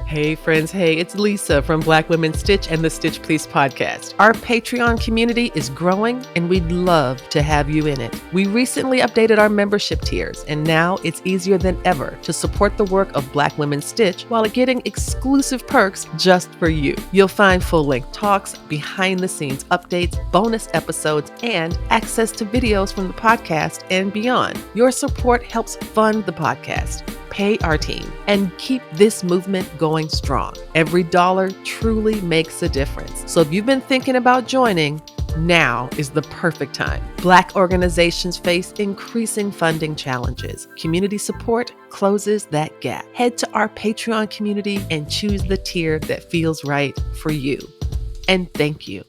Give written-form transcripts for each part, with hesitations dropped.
Hey friends, hey, it's Lisa from Black Women Stitch and the Stitch Please podcast. Our Patreon community is growing and we'd love to have you in it. We recently updated our membership tiers and now it's easier than ever to support the work of Black Women Stitch while getting exclusive perks just for you. You'll find full-length talks, behind-the-scenes updates, bonus episodes, and access to videos from the podcast and beyond. Your support helps fund the podcast, pay our team, and keep this movement going strong. Every dollar truly makes a difference. So if you've been thinking about joining, now is the perfect time. Black organizations face increasing funding challenges. Community support closes that gap. Head to our Patreon community and choose the tier that feels right for you. And thank you.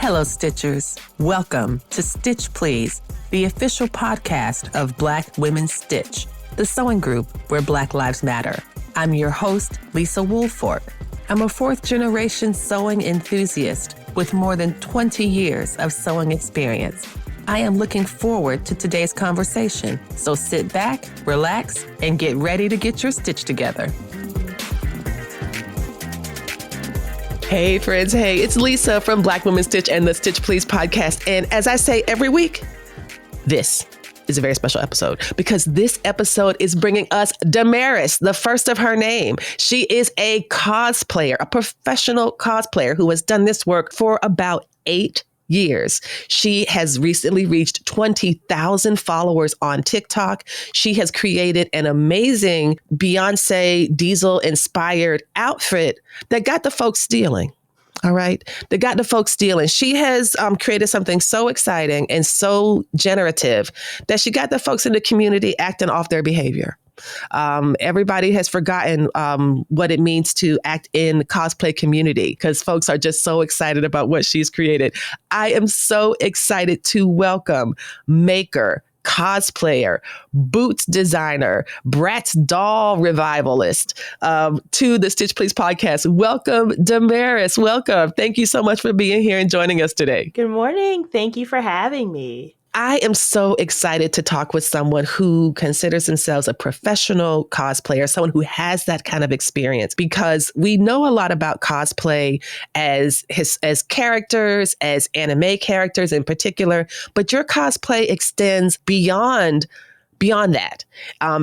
Hello, Stitchers. Welcome to Stitch Please, the official podcast of Black Women Stitch, the sewing group where Black Lives Matter. I'm your host, Lisa Woolford. I'm a fourth-generation sewing enthusiast with more than 20 years of sewing experience. I am looking forward to today's conversation, so sit back, relax, and get ready to get your stitch together. Hey friends, hey, it's Lisa from Black Women Stitch and the Stitch Please podcast. And as I say every week, this is a very special episode because this episode is bringing us Daemeryss, the first of her name. She is a cosplayer, a professional cosplayer who has done this work for about 8 years. She has recently reached 20,000 followers on TikTok. She has created an amazing Beyoncé Diesel inspired outfit that got the folks stealing. All right. That got the folks stealing. She has created something so exciting and so generative that she got the folks in the community acting off their behavior. Everybody has forgotten what it means to act in the cosplay community because folks are just so excited about what she's created. I am so excited to welcome maker, cosplayer, boots designer, Bratz doll revivalist to the Stitch Please podcast. Welcome, Daemeryss. Welcome. Thank you so much for being here and joining us today. Good morning. Thank you for having me. I am so excited to talk with someone who considers themselves a professional cosplayer, someone who has that kind of experience, because we know a lot about cosplay as characters, as anime characters in particular, but your cosplay extends beyond that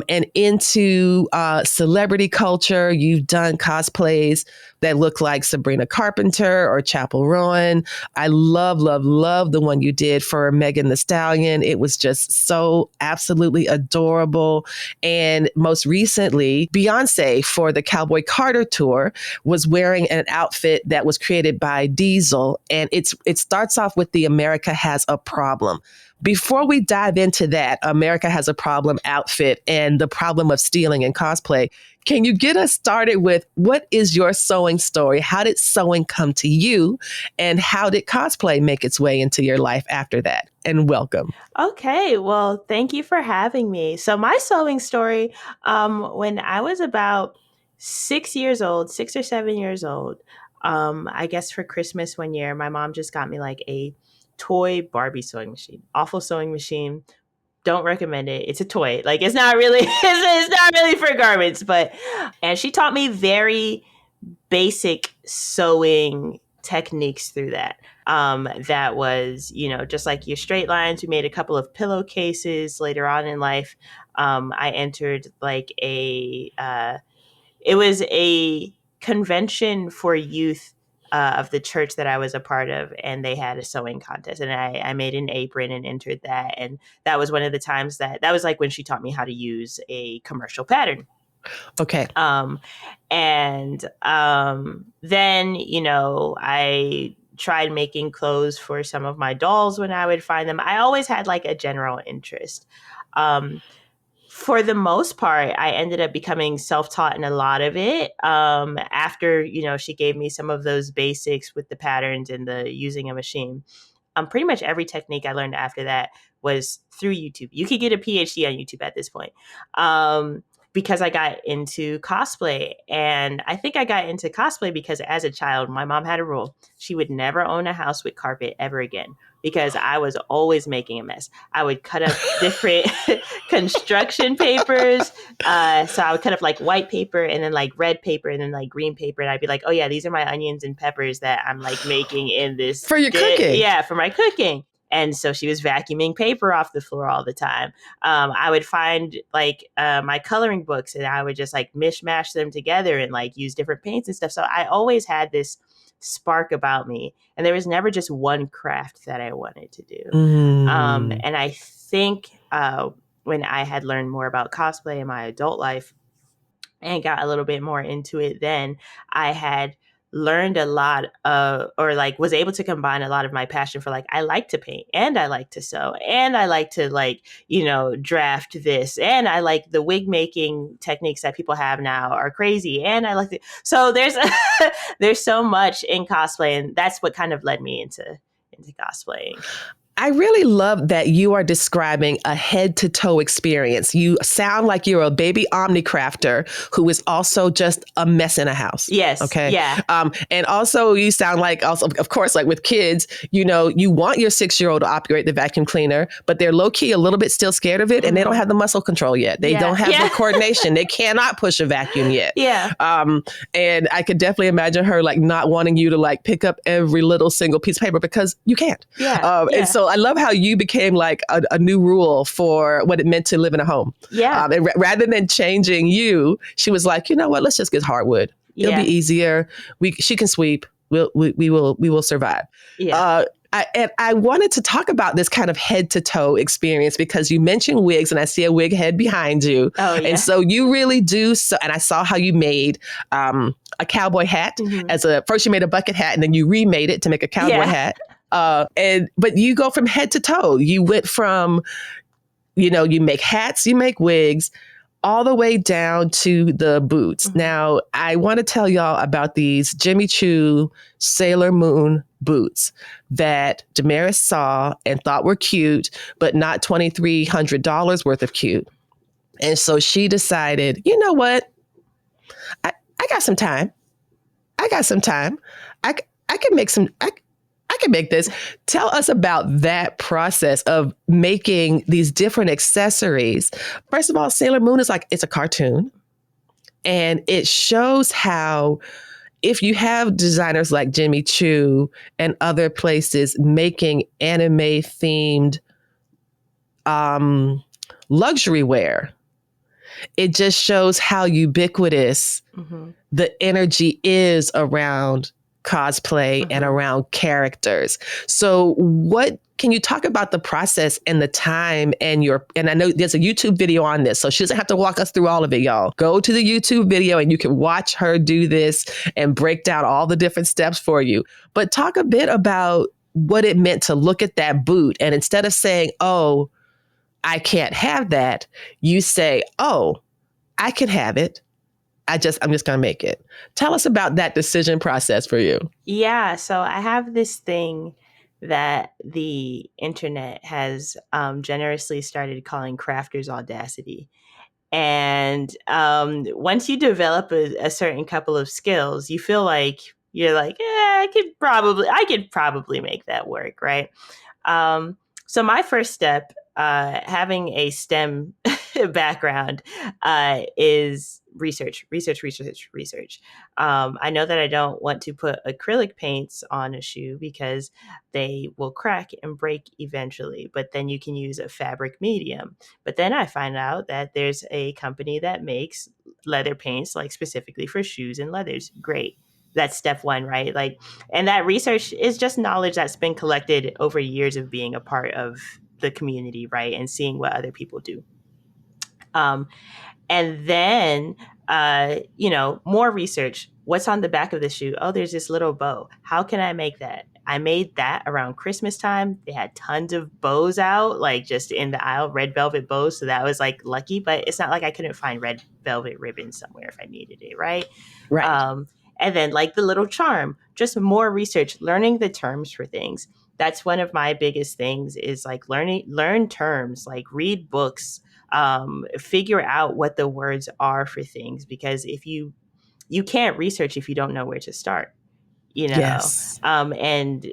and into celebrity culture. You've done cosplays that look like Sabrina Carpenter or Chapel Rowan. I love the one you did for Megan Thee Stallion. It was just so absolutely adorable. And most recently, Beyoncé for the Cowboy Carter tour was wearing an outfit that was created by Diesel. And it starts off with the America Has a Problem. Before we dive into that America Has a Problem outfit and the problem of stealing in cosplay, can you get us started with what is your sewing story? How did sewing come to you? And how did cosplay make its way into your life after that? And welcome. Okay, well, thank you for having me. So my sewing story, when I was about 6 or 7 years old, I guess for Christmas one year, my mom just got me like a toy Barbie sewing machine. Awful sewing machine. Don't recommend it. It's a toy. Like it's not really it's not really for garments, and she taught me very basic sewing techniques through that. That was, just like your straight lines. We made a couple of pillowcases later on in life. I entered like it was a convention for youth of the church that I was a part of, and they had a sewing contest, and I made an apron and entered that, and that was one of the times that was like when she taught me how to use a commercial pattern. Okay. And then I tried making clothes for some of my dolls when I would find them. I always had like a general interest. For the most part, I ended up becoming self-taught in a lot of it. After, she gave me some of those basics with the patterns and the using a machine. Pretty much every technique I learned after that was through YouTube. You could get a PhD on YouTube at this point. because I got into cosplay. And I think I got into cosplay because as a child, my mom had a rule. She would never own a house with carpet ever again because I was always making a mess. I would cut up different construction papers. So I would cut up like white paper and then like red paper and then like green paper. And I'd be like, oh yeah, these are my onions and peppers that I'm like making in this. For your cooking. Yeah, for my cooking. And so she was vacuuming paper off the floor all the time. I would find like my coloring books and I would just like mishmash them together and like use different paints and stuff. So I always had this spark about me. And there was never just one craft that I wanted to do. And I think when I had learned more about cosplay in my adult life and got a little bit more into it, then I had learned a lot or like was able to combine a lot of my passion for like I like to paint and I like to sew and I like to like draft this and I like the wig making techniques that people have now are crazy and I like it. So there's so much in cosplay, and that's what kind of led me into cosplaying. I really love that you are describing a head to toe experience. You sound like you're a baby omni crafter who is also just a mess in a house. Yes. Okay. Yeah. And also you sound like also, of course, like with kids, you want your 6-year-old to operate the vacuum cleaner, but they're low key a little bit still scared of it. And they don't have the muscle control yet. They don't have the coordination. They cannot push a vacuum yet. Yeah. And I could definitely imagine her like not wanting you to like pick up every little single piece of paper because you can't. Yeah. And so I love how you became like a new rule for what it meant to live in a home. Yeah. And rather than changing you, she was like, you know what? Let's just get hardwood. It'll be easier. She can sweep. We will survive. Yeah. I wanted to talk about this kind of head to toe experience because you mentioned wigs and I see a wig head behind you. Oh, yeah. And so you really do. So, and I saw how you made a cowboy hat first you made a bucket hat and then you remade it to make a cowboy hat. But you go from head to toe. You went from, you make hats, you make wigs, all the way down to the boots. Now, I want to tell y'all about these Jimmy Choo Sailor Moon boots that Daemeryss saw and thought were cute, but not $2,300 worth of cute. And so she decided, you know what? I got some time. I can make some... I can make this. Tell us about that process of making these different accessories. First of all, Sailor Moon is like, it's a cartoon. And it shows how if you have designers like Jimmy Choo and other places making anime themed luxury wear, it just shows how ubiquitous the energy is around cosplay and around characters. So what can you talk about the process and the time and I know there's a YouTube video on this, so she doesn't have to walk us through all of it, y'all. Go to the YouTube video and you can watch her do this and break down all the different steps for you. But talk a bit about what it meant to look at that boot and instead of saying, oh, I can't have that, you say, oh, I can have it. I'm just going to make it. Tell us about that decision process for you. Yeah. So I have this thing that the internet has generously started calling crafters audacity. And once you develop a certain couple of skills, you feel like you're like, I could probably make that work. Right. So my first step, having a STEM background, is research. I know that I don't want to put acrylic paints on a shoe because they will crack and break eventually, but then you can use a fabric medium. But then I find out that there's a company that makes leather paints like specifically for shoes and leathers. Great. That's step one, right? Like, and that research is just knowledge that's been collected over years of being a part of the community, right? And seeing what other people do. And then, more research. What's on the back of the shoe? Oh, there's this little bow. How can I make that? I made that around Christmas time. They had tons of bows out, like just in the aisle, red velvet bows. So that was like lucky, but it's not like I couldn't find red velvet ribbon somewhere if I needed it, right? Right. And then like the little charm, just more research, learning the terms for things. That's one of my biggest things is like learn terms, like read books, Figure out what the words are for things, because if you can't research if you don't know where to start, you know. Yes. And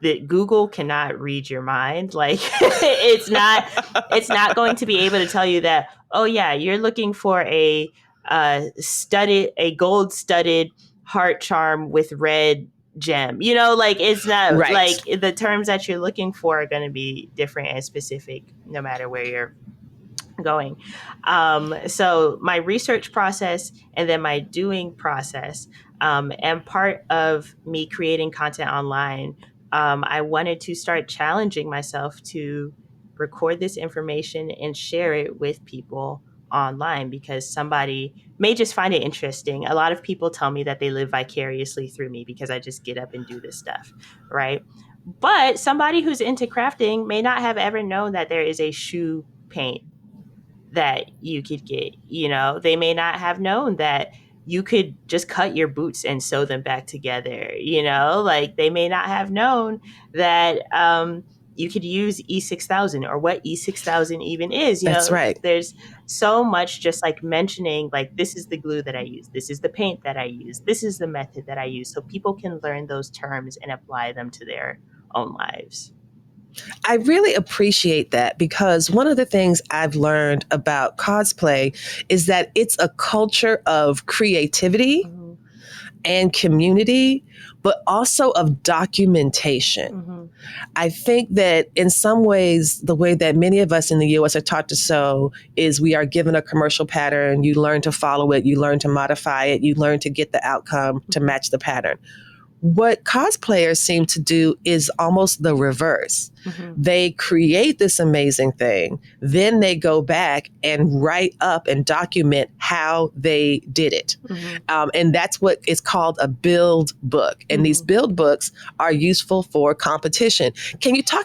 the Google cannot read your mind. Like it's not going to be able to tell you that, oh yeah, you're looking for a gold studded heart charm with red gem. Like it's not, Right. like the terms that you're looking for are going to be different and specific no matter where you're going. So my research process and then my doing process, and part of me creating content online, I wanted to start challenging myself to record this information and share it with people online, because somebody may just find it interesting. A lot of people tell me that they live vicariously through me because I just get up and do this stuff, right? But somebody who's into crafting may not have ever known that there is a shoe paint that you could get. They may not have known that you could just cut your boots and sew them back together. Like they may not have known that you could use E6000, or what E6000 even is. That's right. There's so much, just like mentioning, like, this is the glue that I use, this is the paint that I use, this is the method that I use, so people can learn those terms and apply them to their own lives. I really appreciate that, because one of the things I've learned about cosplay is that it's a culture of creativity and community, but also of documentation. I think that in some ways, the way that many of us in the US are taught to sew is we are given a commercial pattern, you learn to follow it, you learn to modify it, you learn to get the outcome to match the pattern. What cosplayers seem to do is almost the reverse. They create this amazing thing, then they go back and write up and document how they did it. And that's what is called a build book. And these build books are useful for competition. Can you tell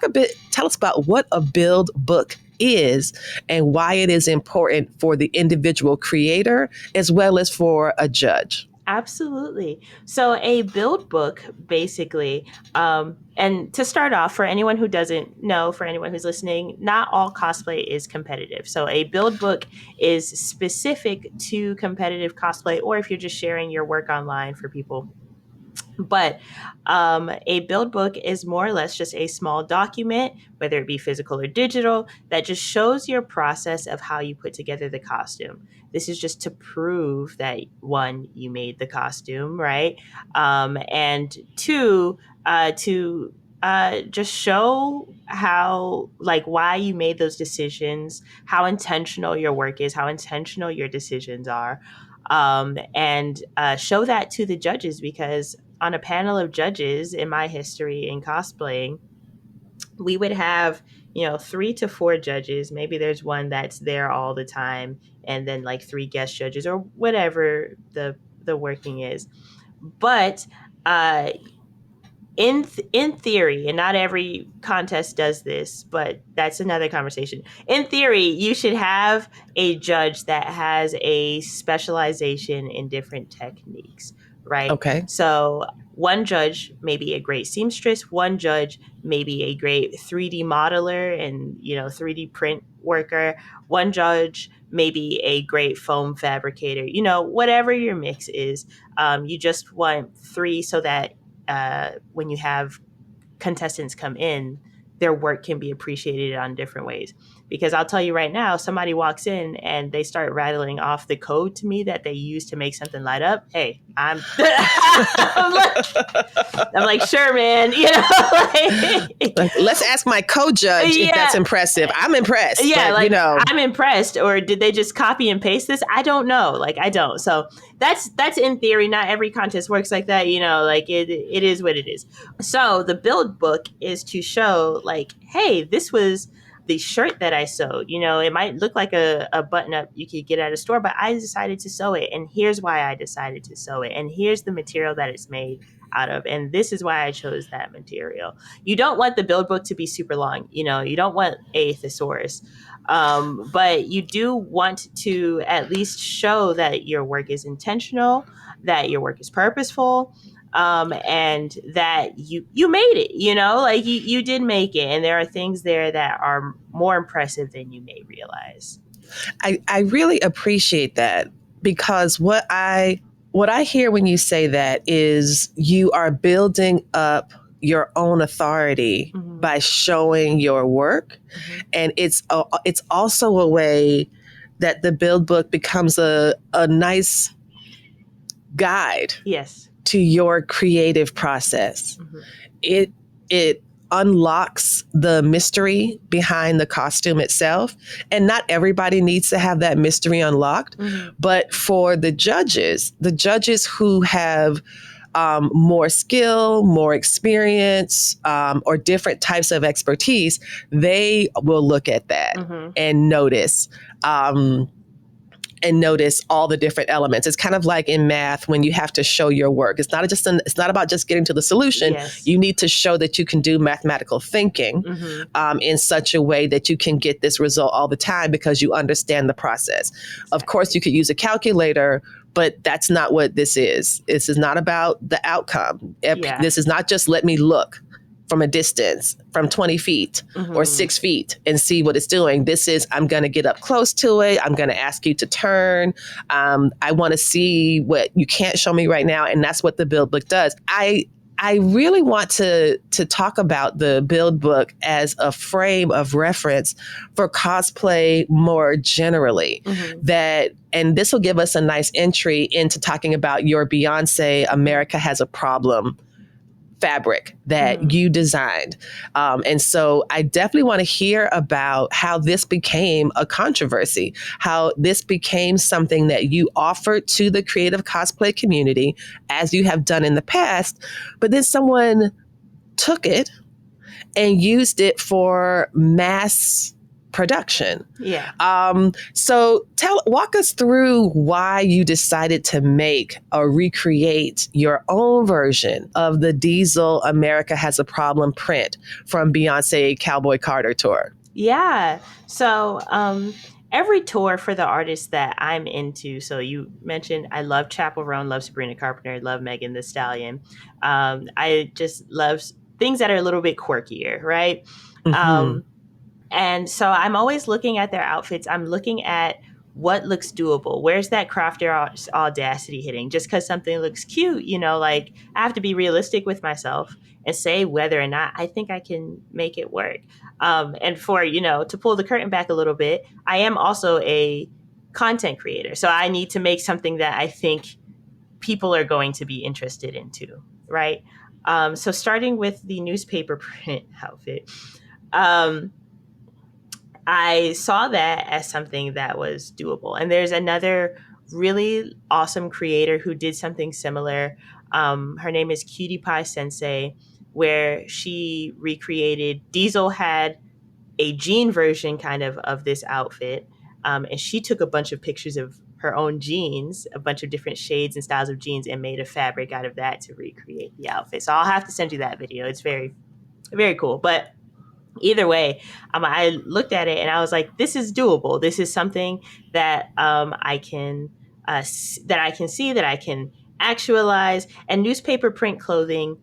us about what a build book is and why it is important for the individual creator as well as for a judge? Absolutely. So a build book, basically, and to start off, for anyone who doesn't know, for anyone who's listening, not all cosplay is competitive. So a build book is specific to competitive cosplay, or if you're just sharing your work online for people. But a build book is more or less just a small document, whether it be physical or digital, that just shows your process of how you put together the costume. This is just to prove that, one, you made the costume, right? And two, to just show how, like, why you made those decisions, how intentional your work is, how intentional your decisions are. And show that to the judges, because on a panel of judges in my history in cosplaying, we would have, 3 to 4 judges. Maybe there's one that's there all the time, and then like 3 guest judges, or whatever the working is. But in theory, and not every contest does this, but that's another conversation. In theory, you should have a judge that has a specialization in different techniques, right? Okay. So one judge may be a great seamstress, one judge may be a great 3D modeler and 3D print worker, one judge may be a great foam fabricator. Whatever your mix is, you just want 3 so that when you have contestants come in, their work can be appreciated on different ways. Because I'll tell you right now, somebody walks in and they start rattling off the code to me that they use to make something light up. Hey, I'm like, sure, man. Let's ask my co-judge if that's impressive. I'm impressed. Yeah, but, I'm impressed. Or did they just copy and paste this? I don't know. I don't. So that's in theory. Not every contest works like that. It is what it is. So the build book is to show, hey, this was the shirt that I sewed. It might look like a button up you could get at a store, but I decided to sew it. And here's why I decided to sew it. And here's the material that it's made out of. And this is why I chose that material. You don't want the build book to be super long. You don't want a thesaurus. But you do want to at least show that your work is intentional, that your work is purposeful, and that you made it, like you did make it. And there are things there that are more impressive than you may realize. I really appreciate that, because what I hear when you say that is you are building up your own authority by showing your work. And it's also a way that the build book becomes a nice guide Yes. to your creative process. It unlocks the mystery behind the costume itself. And not everybody needs to have that mystery unlocked. But for the judges who have more skill, more experience, or different types of expertise, they will look at that and notice. And notice all the different elements. It's kind of like in math when you have to show your work. It's not about just getting to the solution. Yes. You need to show that you can do mathematical thinking in such a way that you can get this result all the time because you understand the process. Exactly. Of course, you could use a calculator, but that's not what this is. This is not about the outcome. Yeah. This is not just let me look from a distance from 20 feet or 6 feet and see what it's doing. This is, I'm going to get up close to it. I'm going to ask you to turn. I want to see what you can't show me right now. And that's what the build book does. I really want to talk about the build book as a frame of reference for cosplay more generally. And this will give us a nice entry into talking about your Beyoncé America Has a Problem fabric that you designed. And so I definitely want to hear about how this became a controversy, how this became something that you offered to the creative cosplay community, as you have done in the past, but then someone took it and used it for mass production. Yeah. So walk us through why you decided to make or recreate your own version of the Diesel America Has a Problem print from Beyoncé Cowboy Carter tour. Yeah. So every tour for the artists that I'm into. So you mentioned I love Chappell Roan, love Sabrina Carpenter, love Megan Thee Stallion. I just love things that are a little bit quirkier, right? And so I'm always looking at their outfits. I'm looking at what looks doable. Where's that crafter audacity hitting? Just because something looks cute, like I have to be realistic with myself and say whether or not I think I can make it work. And for, to pull the curtain back a little bit, I am also a content creator. So I need to make something that I think people are going to be interested in too, right? So starting with the newspaper print outfit, I saw that as something that was doable. And there's another really awesome creator who did something similar. Her name is Cutie Pie Sensei, where she recreated, Diesel had a jean version kind of this outfit. And she took a bunch of pictures of her own jeans, a bunch of different shades and styles of jeans, and made a fabric out of that to recreate the outfit. So I'll have to send you that video. It's very, very cool. But either way, I looked at it and I was like, this is doable. This is something that I can see, that I can actualize. And newspaper print clothing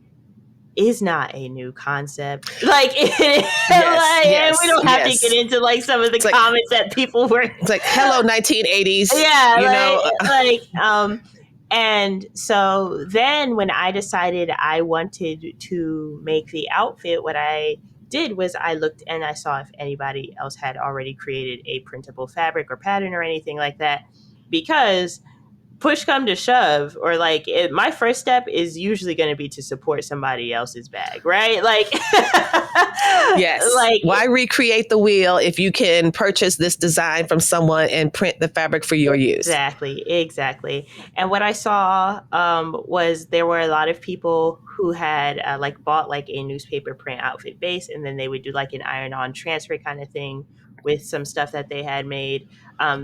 is not a new concept. Like, and we don't have to get into like some of the comments that people were. It's like, hello, 1980s. Yeah, and so then when I decided I wanted to make the outfit, what I did was I looked and I saw if anybody else had already created a printable fabric or pattern or anything like that, because push come to shove, or my first step is usually going to be to support somebody else's bag, right? Yes. Why recreate the wheel if you can purchase this design from someone and print the fabric for your use? Exactly. And what I saw was there were a lot of people who had bought a newspaper print outfit base, and then they would do an iron-on transfer kind of thing with some stuff that they had made.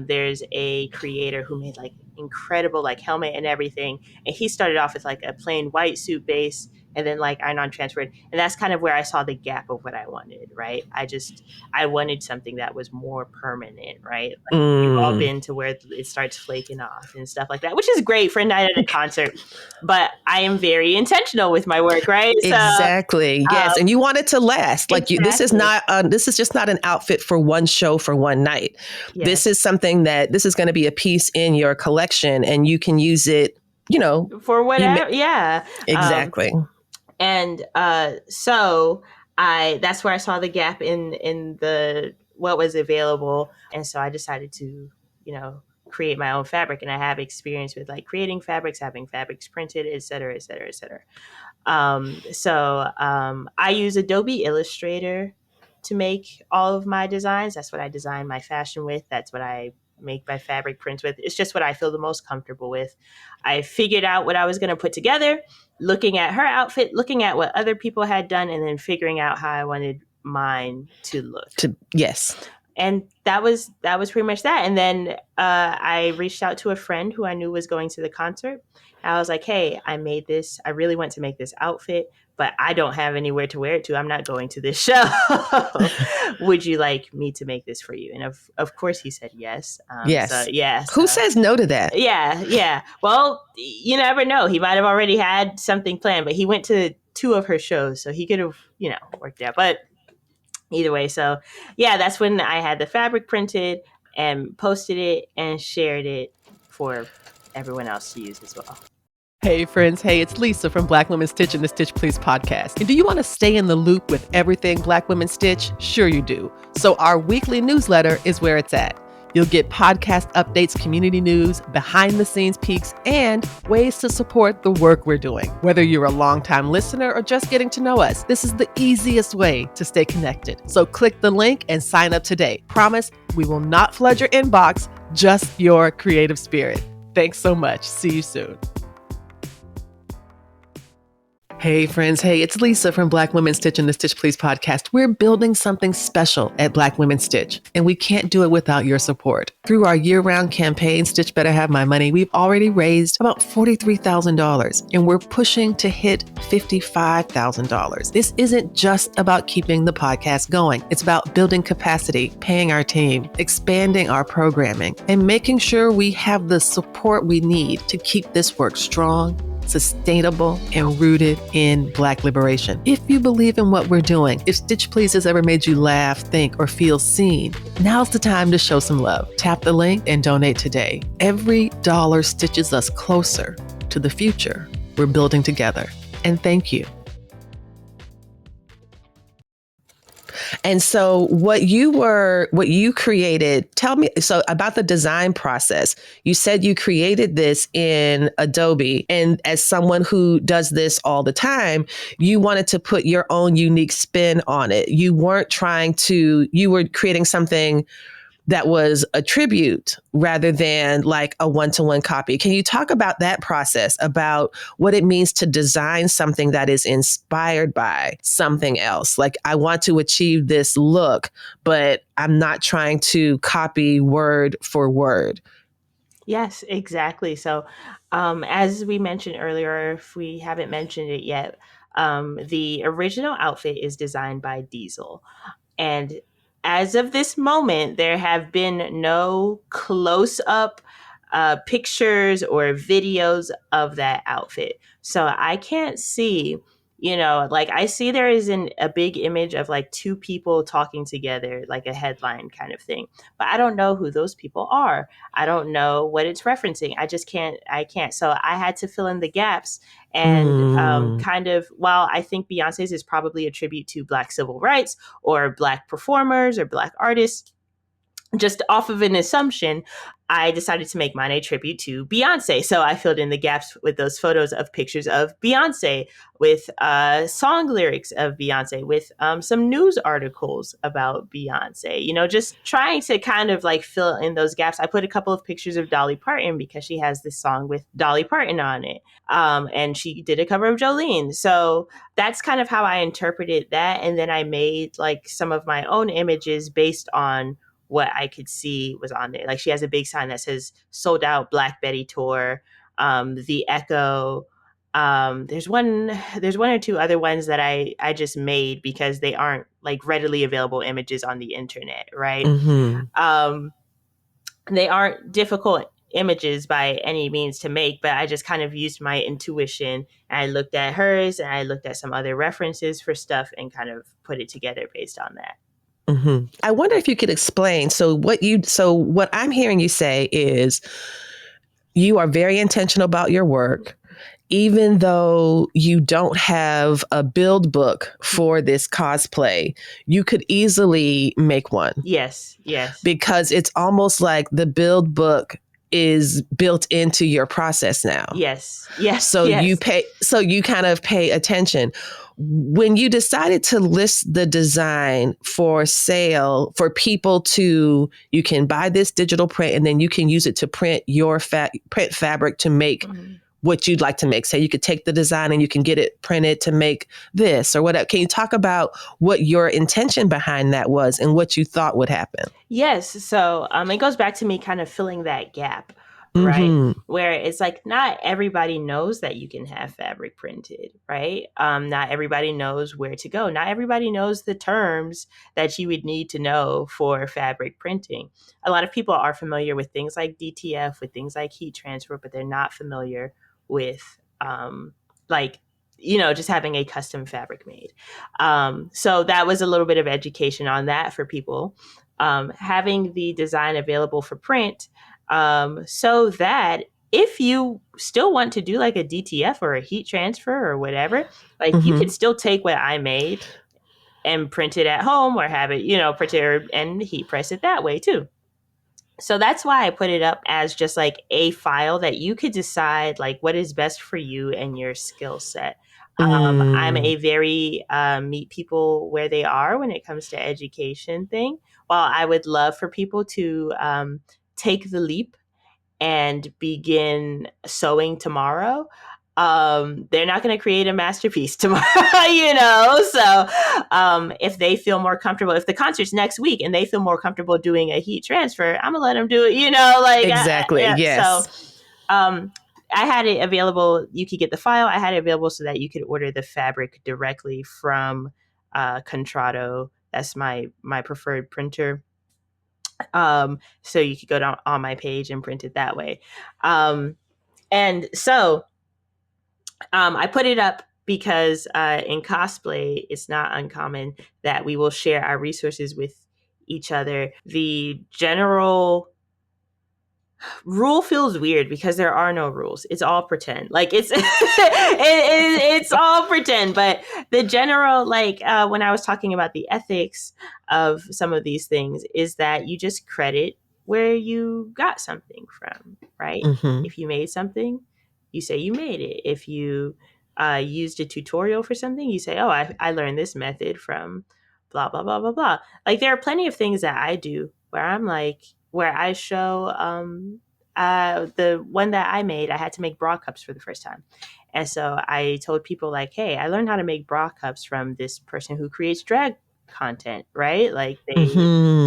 There's a creator who made incredible helmet and everything, and he started off with a plain white suit base, and then like iron on transferred. And that's kind of where I saw the gap of what I wanted, right? I wanted something that was more permanent, right? Like we've all Mm. been to where it starts flaking off and stuff like that, which is great for a night at a concert. But I am very intentional with my work, right? So Exactly. Yes, and you want it to last. Like this is exactly. not. This is just not an outfit for one show for one night. Yes. This is something that this is going to be a piece in your collection, and you can use it. For you whatever, yeah. exactly. And so that's where I saw the gap in the what was available, and so I decided to create my own fabric. And I have experience with like creating fabrics, having fabrics printed, et cetera, et cetera, et cetera. I use Adobe Illustrator to make all of my designs. That's what I design my fashion with. That's what I make my fabric prints with. It's just what I feel the most comfortable with. I figured out what I was going to put together, looking at her outfit, looking at what other people had done, and then figuring out how I wanted mine to look. Yes. And that was pretty much that. And then I reached out to a friend who I knew was going to the concert. I was like, hey, I made this. I really want to make this outfit, but I don't have anywhere to wear it to. I'm not going to this show. Would you like me to make this for you? And of course he said yes. Yes. So yes. Who says no to that? Yeah. Well, you never know. He might have already had something planned, but he went to 2 of her shows, so he could have, worked out. But either way, so yeah, that's when I had the fabric printed and posted it and shared it for everyone else to use as well. Hey friends, hey, it's Lisa from Black Women Stitch and the Stitch Please podcast. And do you want to stay in the loop with everything Black Women Stitch? Sure you do. So our weekly newsletter is where it's at. You'll get podcast updates, community news, behind the scenes peeks, and ways to support the work we're doing. Whether you're a longtime listener or just getting to know us, this is the easiest way to stay connected. So click the link and sign up today. Promise we will not flood your inbox, just your creative spirit. Thanks so much. See you soon. Hey friends, hey, it's Lisa from Black Women Stitch and the Stitch Please podcast. We're building something special at Black Women Stitch, and we can't do it without your support. Through our year-round campaign, Stitch Better Have My Money, we've already raised about $43,000, and we're pushing to hit $55,000. This isn't just about keeping the podcast going. It's about building capacity, paying our team, expanding our programming, and making sure we have the support we need to keep this work strong, sustainable, and rooted in Black liberation. If you believe in what we're doing, if Stitch Please has ever made you laugh, think, or feel seen, now's the time to show some love. Tap the link and donate today. Every dollar stitches us closer to the future we're building together. And thank you. And so what you created, tell me, so about the design process. You said you created this in Adobe, and as someone who does this all the time, you wanted to put your own unique spin on it. You were creating something that was a tribute rather than like a one-to-one copy. Can you talk about that process, about what it means to design something that is inspired by something else? Like, I want to achieve this look, but I'm not trying to copy word for word. Yes, exactly. So as we mentioned earlier, if we haven't mentioned it yet, the original outfit is designed by Diesel. And as of this moment, there have been no close up pictures or videos of that outfit. So I can't see, like I see there is a big image of like 2 people talking together, like a headline kind of thing. But I don't know who those people are. I don't know what it's referencing. I can't. So I had to fill in the gaps. And kind of, while I think Beyonce's is probably a tribute to Black civil rights or Black performers or Black artists, just off of an assumption, I decided to make mine a tribute to Beyonce. So I filled in the gaps with those photos of pictures of Beyonce, with song lyrics of Beyonce, with some news articles about Beyonce, just trying to kind of like fill in those gaps. I put a couple of pictures of Dolly Parton because she has this song with Dolly Parton on it. And she did a cover of Jolene. So that's kind of how I interpreted that. And then I made like some of my own images based on what I could see was on there. Like, she has a big sign that says "Sold Out Black Betty Tour," the Echo, There's one or two other ones that I just made because they aren't like readily available images on the internet, right? They aren't difficult images by any means to make, but I just kind of used my intuition, and I looked at hers and I looked at some other references for stuff and kind of put it together based on that. I wonder if you could explain. So what I'm hearing you say is you are very intentional about your work, even though you don't have a build book for this cosplay. You could easily make one. Yes. Because it's almost like the build book is built into your process now. Yes. So you kind of pay attention. When you decided to list the design for sale for people you can buy this digital print and then you can use it to print your print fabric to make what you'd like to make. Say you could take the design and you can get it printed to make this or whatever. Can you talk about what your intention behind that was and what you thought would happen? Yes. So it goes back to me kind of filling that gap, right? Where it's like not everybody knows that you can have fabric printed, right? Not everybody knows where to go. Not everybody knows the terms that you would need to know for fabric printing. A lot of people are familiar with things like DTF, with things like heat transfer, but they're not familiar with just having a custom fabric made. So that was a little bit of education on that for people. Having the design available for print, so that if you still want to do like a DTF or a heat transfer or whatever, like you can still take what I made and print it at home or have it, printed and heat press it that way too. So that's why I put it up as just like a file that you could decide like what is best for you and your skill set. I'm a very meet people where they are when it comes to education thing. While I would love for people to take the leap and begin sewing tomorrow, they're not going to create a masterpiece tomorrow, So if they feel more comfortable, if the concert's next week and they feel more comfortable doing a heat transfer, I'm going to let them do it, Exactly. Yes. So I had it available. You could get the file. I had it available so that you could order the fabric directly from Contrato. That's my preferred printer. So you could go down on my page and print it that way. And so I put it up because in cosplay, it's not uncommon that we will share our resources with each other. The general rule feels weird because there are no rules. It's all pretend. Like it's it's all pretend. But the general, when I was talking about the ethics of some of these things, is that you just credit where you got something from, right? If you made something, you say you made it. If you used a tutorial for something, you say, oh, I learned this method from blah, blah, blah, blah, blah. Like there are plenty of things that I do where I show the one that I made, I had to make bra cups for the first time. And so I told people like, hey, I learned how to make bra cups from this person who creates drag content, right? Like they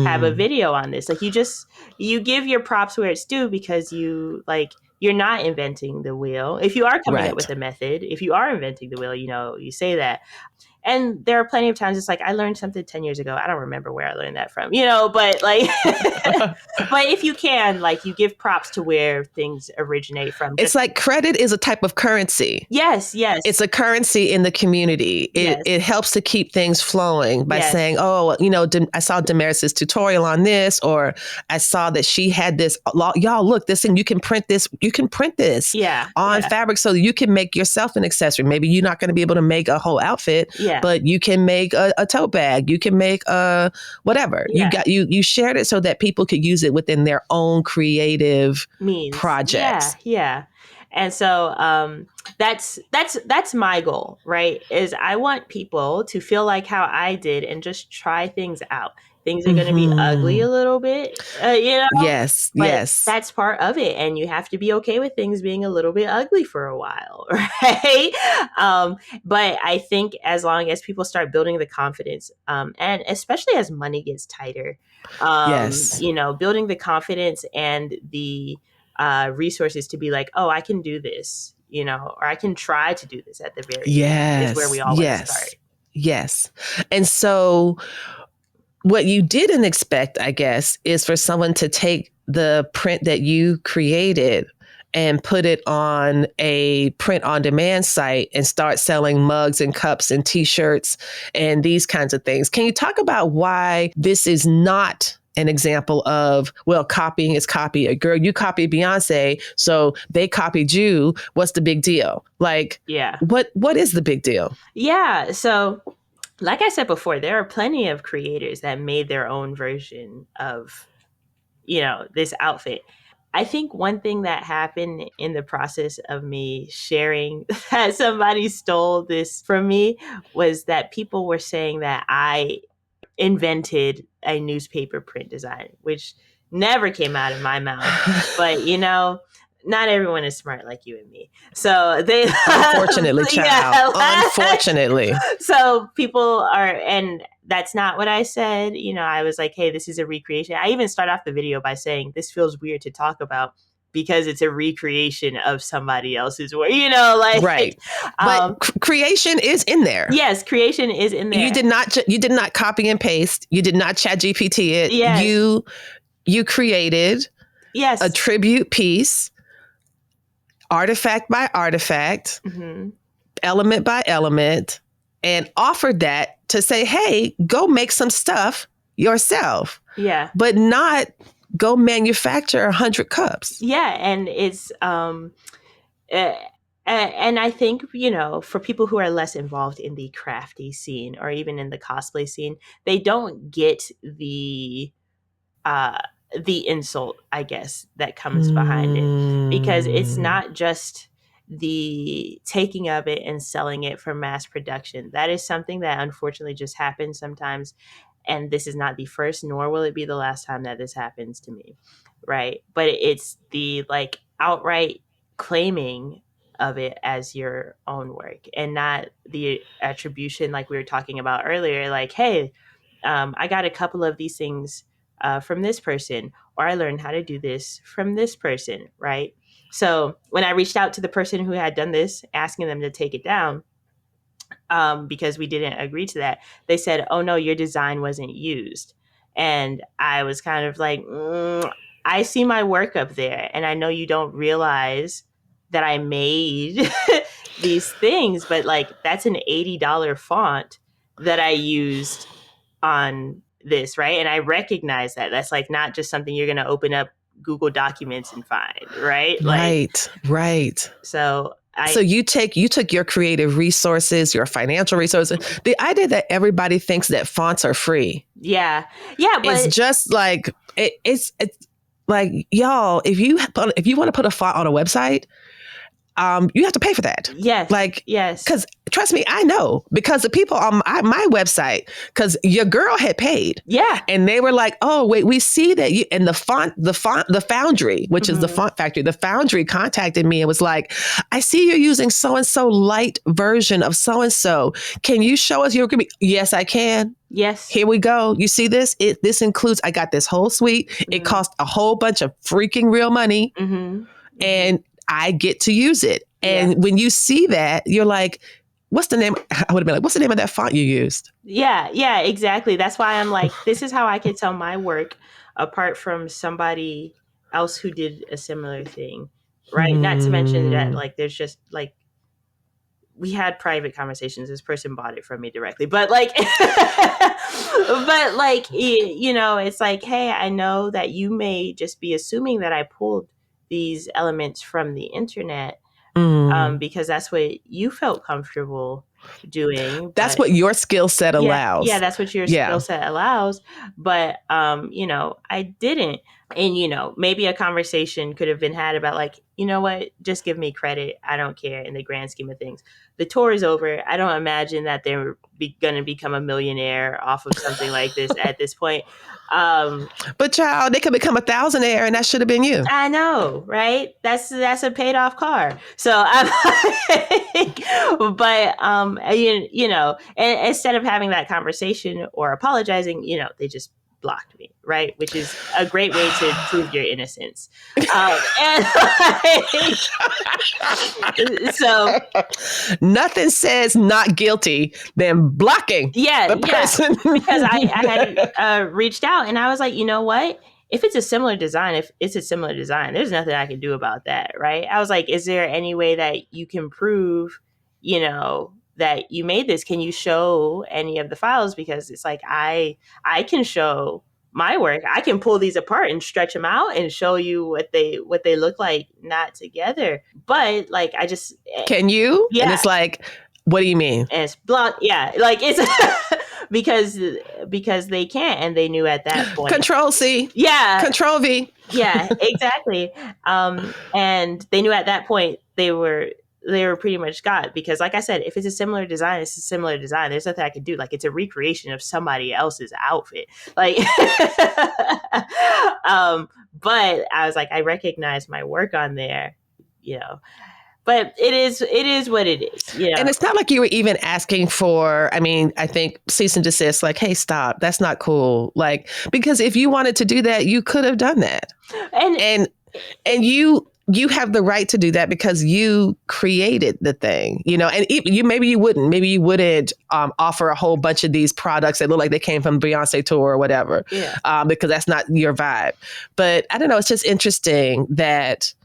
have a video on this. Like you give your props where it's due because you're not inventing the wheel. If you are coming up with a method, if you are inventing the wheel, you say that. And there are plenty of times it's like, I learned something 10 years ago. I don't remember where I learned that from, but but if you can, you give props to where things originate from. It's like credit is a type of currency. Yes. It's a currency in the community. It helps to keep things flowing by saying, oh, I saw Daemeryss's tutorial on this, or I saw that she had this. Y'all, look, this thing, you can print this on fabric so you can make yourself an accessory. Maybe you're not going to be able to make a whole outfit. But you can make a tote bag. You can make whatever. You shared it so that people could use it within their own creative projects. Yeah. And so that's my goal, right? Is I want people to feel like how I did and just try things out. Things are going to be ugly a little bit, Yes, but yes. that's part of it. And you have to be okay with things being a little bit ugly for a while, right? But I think as long as people start building the confidence, and especially as money gets tighter, building the confidence and the resources to be like, oh, I can do this. or I can try to do this at the very end is where we Yes. all want to start. Yes. And so what you didn't expect, I guess, is for someone to take the print that you created and put it on a print on demand site and start selling mugs and cups and t-shirts and these kinds of things. Can you talk about why this is not an example of, well, copying is copy. A girl, you copied Beyonce, so they copied you. What's the big deal? Like, what is the big deal? Yeah. So like I said before, there are plenty of creators that made their own version of, this outfit. I think one thing that happened in the process of me sharing that somebody stole this from me was that people were saying that I invented a newspaper print design, which never came out of my mouth. But, not everyone is smart like you and me. So they unfortunately, child. Unfortunately. So people are, and that's not what I said. I was like, hey, this is a recreation. I even start off the video by saying this feels weird to talk about because it's a recreation of somebody else's work, right. But creation is in there. Yes, creation is in there. You did not copy and paste. You did not chat GPT it. Yes. You created a tribute piece, artifact by artifact, element by element, and offered that to say, hey, go make some stuff yourself. Yeah. But not go manufacture 100 cups. Yeah. And it's, and I think, for people who are less involved in the crafty scene or even in the cosplay scene, they don't get the insult, I guess, that comes behind it, because it's not just the taking of it and selling it for mass production. That is something that unfortunately just happens sometimes. And this is not the first, nor will it be the last time that this happens to me. Right. But it's the outright claiming of it as your own work and not the attribution like we were talking about earlier. Like, hey, I got a couple of these things from this person, or I learned how to do this from this person, right? So when I reached out to the person who had done this, asking them to take it down, because we didn't agree to that, they said, oh no, your design wasn't used. And I was kind of like, I see my work up there, and I know you don't realize that I made these things, but that's an $80 font that I used on this, right? And I recognize that that's not just something you're going to open up Google Documents and find, right? Right. So you took your creative resources, your financial resources. The idea that everybody thinks that fonts are free. Yeah. But it's just it's like, y'all, if you want to put a font on a website, you have to pay for that. Yes. Yes. Because trust me, I know, because the people on my website, because your girl had paid. Yeah. And they were like, oh, wait, we see that you, and the Foundry, which is the font factory, the Foundry contacted me and was like, I see you're using so-and-so light version of so-and-so. Can you show us your agreement? Yes, I can. Yes. Here we go. You see this? This includes, I got this whole suite. It cost a whole bunch of freaking real money. And I get to use it. And when you see that, you're like, what's the name? I would have been like, what's the name of that font you used? Yeah, exactly. That's why I'm like, this is how I can tell my work apart from somebody else who did a similar thing, right? Not to mention that there's just we had private conversations. This person bought it from me directly, but it's like, hey, I know that you may just be assuming that I pulled these elements from the internet because that's what you felt comfortable doing. That's what your skill set allows. Yeah, that's what your skill set allows. But, I didn't. And, maybe a conversation could have been had about you know what, just give me credit. I don't care in the grand scheme of things. The tour is over. I don't imagine that they're going to become a millionaire off of something like this at this point. But child, they could become a thousandaire, and that should have been you. I know, right? That's a paid off car. So I'm but and instead of having that conversation or apologizing, they just blocked me, right? Which is a great way to prove your innocence. So nothing says not guilty than blocking the person. because I had reached out and I was like, you know what? If it's a similar design, there's nothing I can do about that, right? I was like, is there any way that you can prove, that you made this? Can you show any of the files? Because it's like I can show my work. I can pull these apart and stretch them out and show you what they look like not together. But like I just Can you? Yeah. And it's like, what do you mean? And it's blocked. Yeah, like it's because they can't, and they knew at that point. Control C. Yeah. Control V. Yeah, exactly. And they knew at that point they were pretty much got, because like I said, if it's a similar design, it's a similar design. There's nothing I could do. Like it's a recreation of somebody else's outfit. Like but I was like, I recognize my work on there, but it is what it is. And it's not like you were even asking for, I think, cease and desist, like, hey, stop. That's not cool. Like, because if you wanted to do that, you could have done that. And you have the right to do that because you created the thing, and maybe you wouldn't offer a whole bunch of these products that look like they came from Beyoncé tour or whatever, because that's not your vibe. But I don't know. It's just interesting that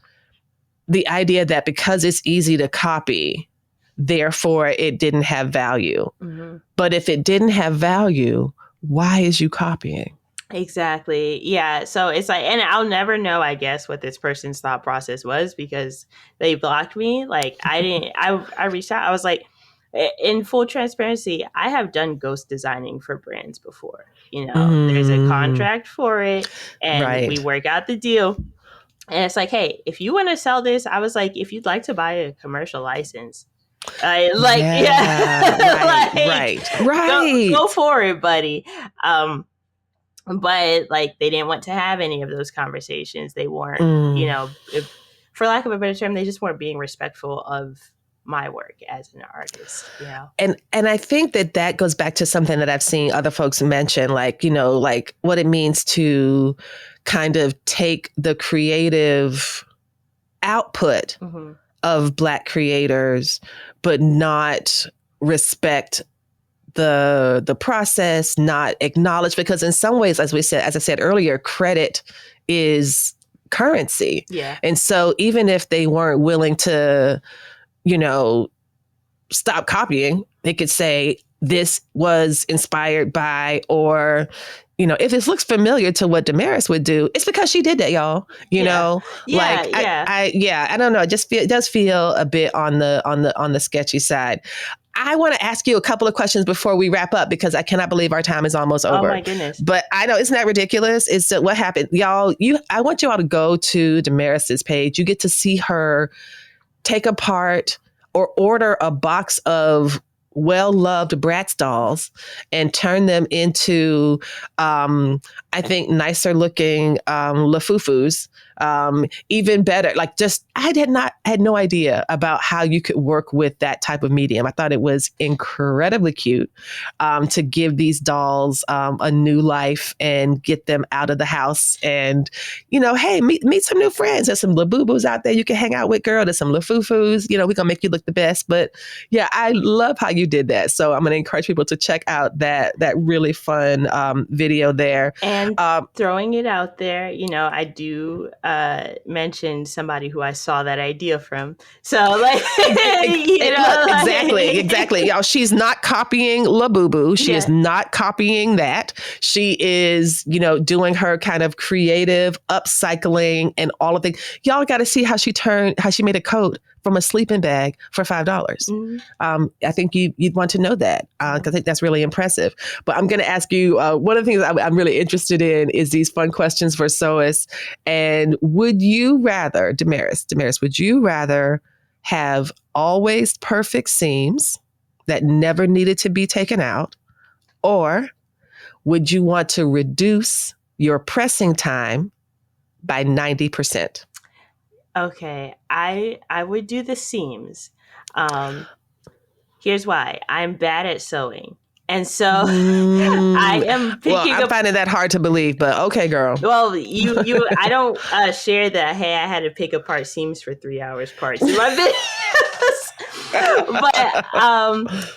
the idea that because it's easy to copy, therefore it didn't have value. Mm-hmm. But if it didn't have value, why is you copying? Exactly. Yeah. So it's like, and I'll never know, I guess, what this person's thought process was because they blocked me. Like I reached out. I was like, in full transparency, I have done ghost designing for brands before. There's a contract for it and we work out the deal. And it's like, hey, if you want to sell this, I was like, if you'd like to buy a commercial license, right. Go for it, buddy. But like, they didn't want to have any of those conversations. They weren't, for lack of a better term, they just weren't being respectful of my work as an artist, And I think that goes back to something that I've seen other folks mention, like, like what it means to kind of take the creative output of Black creators, but not respect the process, not acknowledge, because in some ways, as I said earlier, credit is currency. Yeah. And so even if they weren't willing to, stop copying, they could say this was inspired by, or, if this looks familiar to what Daemeryss would do, it's because she did that, y'all. I don't know. It does feel a bit on the sketchy side. I want to ask you a couple of questions before we wrap up, because I cannot believe our time is almost over. Oh my goodness. But I know, isn't that ridiculous? It's what happened. Y'all, I want you all to go to Daemeryss's page. You get to see her take apart or order a box of well-loved Bratz dolls and turn them into, I think, nicer looking lafufus. Even better, like I had no idea about how you could work with that type of medium. I thought it was incredibly cute to give these dolls a new life and get them out of the house and, hey, meet some new friends. There's some labubus out there you can hang out with, girl. There's some lafufus, we're going to make you look the best. But yeah, I love how you did that. So I'm going to encourage people to check out that really fun video there. And throwing it out there, I do mention somebody who I saw that idea from. So like, exactly. Y'all, she's not copying Labubu. She is not copying that. She is, doing her kind of creative upcycling and all of the, y'all got to see how she made a coat from a sleeping bag for $5. Mm-hmm. I think you'd want to know that because I think that's really impressive. But I'm going to ask you, one of the things I'm really interested in is these fun questions for Sois. And would you rather, Daemeryss, would you rather have always perfect seams that never needed to be taken out? Or would you want to reduce your pressing time by 90%? Okay, I would do the seams. Here's why. I'm bad at sewing. And so I am picking Well, I'm finding that hard to believe, but okay, girl. Well, I don't share that. Hey, I had to pick apart seams for 3 hours parts in my videos.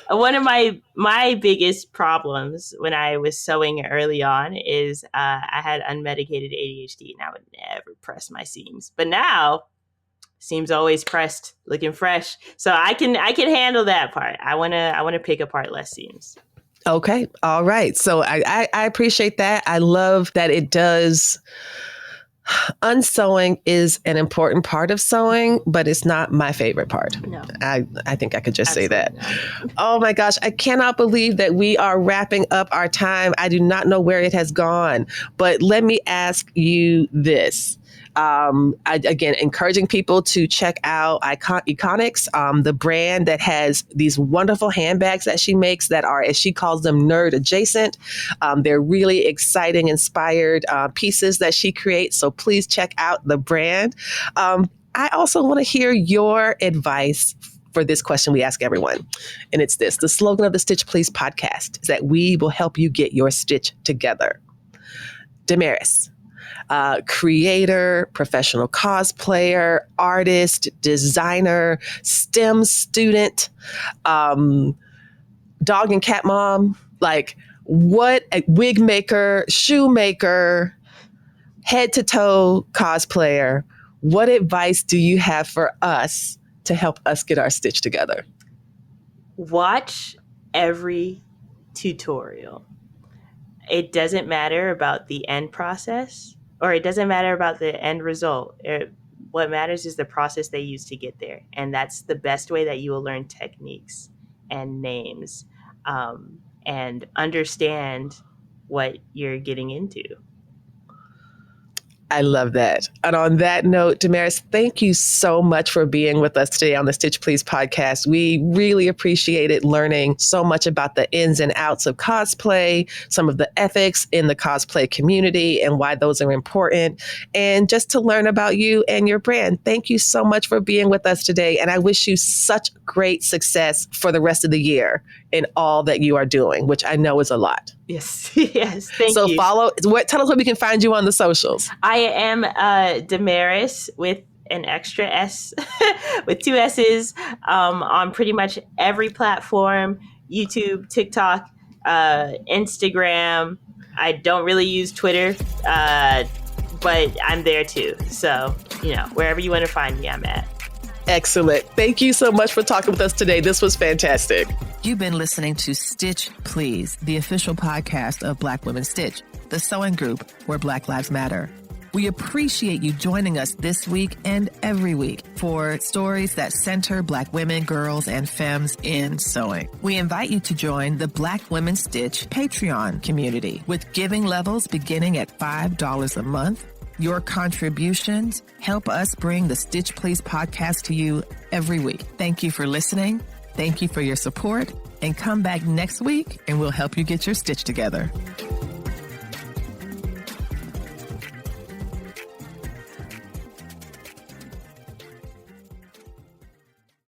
But one of my biggest problems when I was sewing early on is I had unmedicated ADHD, and I would never press my seams. But now, seams always pressed, looking fresh. So I can handle that part. I wanna pick apart less seams. Okay. All right. So I appreciate that. I love that it does. Unsewing is an important part of sewing, but it's not my favorite part. No. I think I could just Absolutely say that. not. Oh my gosh. I cannot believe that we are wrapping up our time. I do not know where it has gone, but let me ask you this. Again, encouraging people to check out Iconics, the brand that has these wonderful handbags that she makes that are, as she calls them, nerd adjacent. They're really exciting, inspired pieces that she creates. So please check out the brand. I also want to hear your advice for this question we ask everyone. And it's this: the slogan of the Stitch Please podcast is that we will help you get your stitch together. Daemeryss, creator, professional cosplayer, artist, designer, STEM student, dog and cat mom, like what a wig maker, shoemaker, head to toe cosplayer. What advice do you have for us to help us get our stitch together? Watch every tutorial. It doesn't matter about the end process, or it doesn't matter about the end result. What matters is the process they use to get there. And that's the best way that you will learn techniques and names and understand what you're getting into. I love that. And on that note, Daemeryss, thank you so much for being with us today on the Stitch Please podcast. We really appreciated learning so much about the ins and outs of cosplay, some of the ethics in the cosplay community and why those are important, and just to learn about you and your brand. Thank you so much for being with us today. And I wish you such great success for the rest of the year in all that you are doing, which I know is a lot. Yes, yes. Thank you. So tell us where we can find you on the socials. I am Daemeryss with an extra S, with 2 S's, on pretty much every platform: YouTube, TikTok, Instagram. I don't really use Twitter, but I'm there too. So, wherever you want to find me, I'm at. Excellent. Thank you so much for talking with us today. This was fantastic. You've been listening to Stitch Please, the official podcast of Black Women Stitch, the sewing group where Black Lives Matter. We appreciate you joining us this week and every week for stories that center Black women, girls, and femmes in sewing. We invite you to join the Black Women Stitch Patreon community with giving levels beginning at $5 a month. Your contributions help us bring the Stitch Please podcast to you every week. Thank you for listening. Thank you for your support. And come back next week and we'll help you get your stitch together.